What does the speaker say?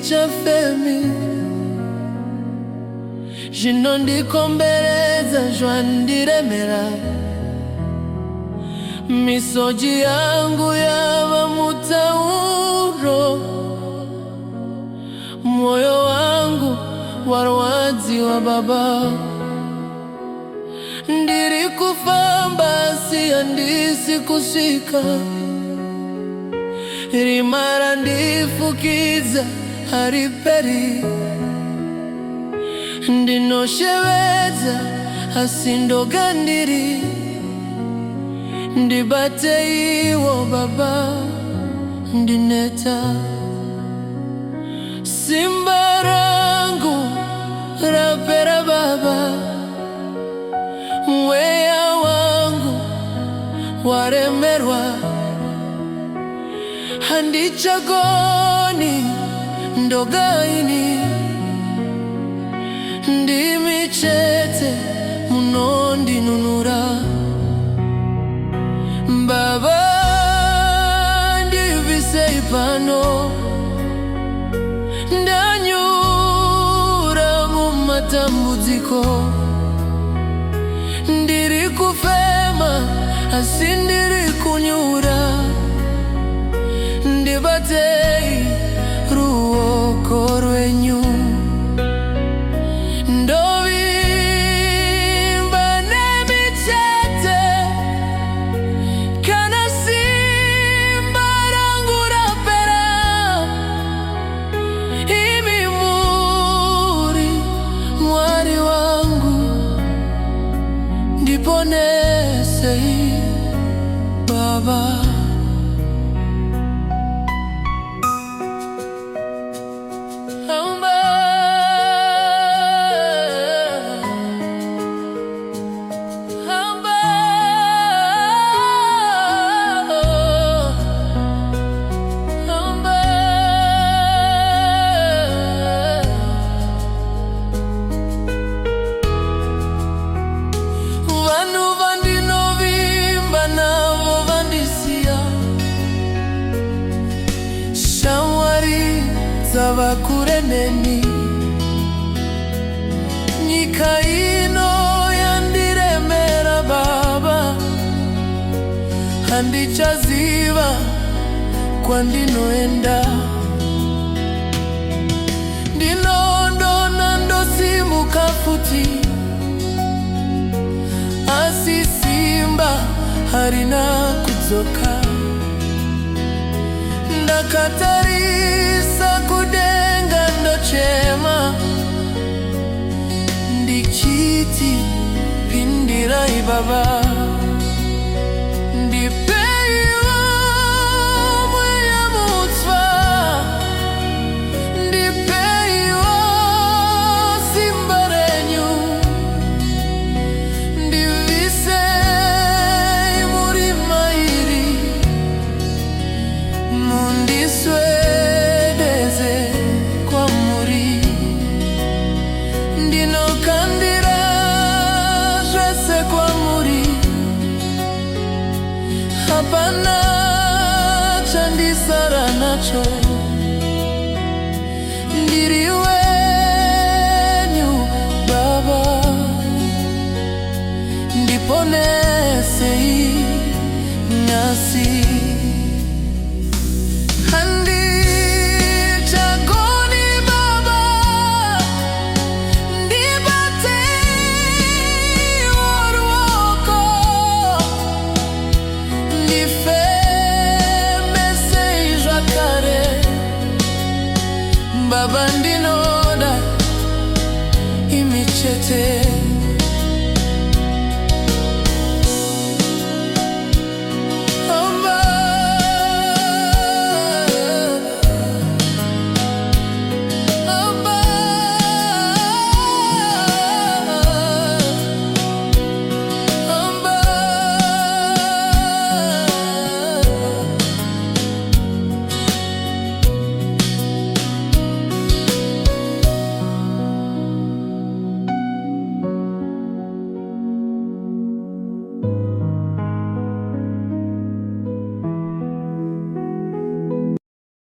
cha femi jino ndikombereza jwa ndiremera misoji yangu yaba mutauro moyo wangu warwazi wa baba ndiri kufamba siyandisi kushika rimara ndifukiza hariperi ndinosheweza asindogandiri ndibate iwo baba ndineta simba rangu rapera baba mweya wangu waremerwa handichagoni ndogaini ndimichete muno ndinunura baba ndivise ipano ndanyura mumatambudziko ndiri kufema asi ndiri kunyura ndibatei ruoko rwenyu ndovimba nemichete kana simba rangu rapera imi muri mwari wangu ndiponesei baba vakureneni nyika ino yandiremera baba handichaziva kwandinoenda ndinondona ndosimuka futi asi simba harina kudzoka ndakatarisa kudenga ndochema ndichiti pindirai baba ndipeiwa mweya mutsva ndipeiwa simba renyu ndivisei muri mairi mundiswedeze kwamuri ndinokandira zvese kwamuri hapana chandisara nacho ndiri wenyu baba ndiponesei nyasi baba ndinoda imichete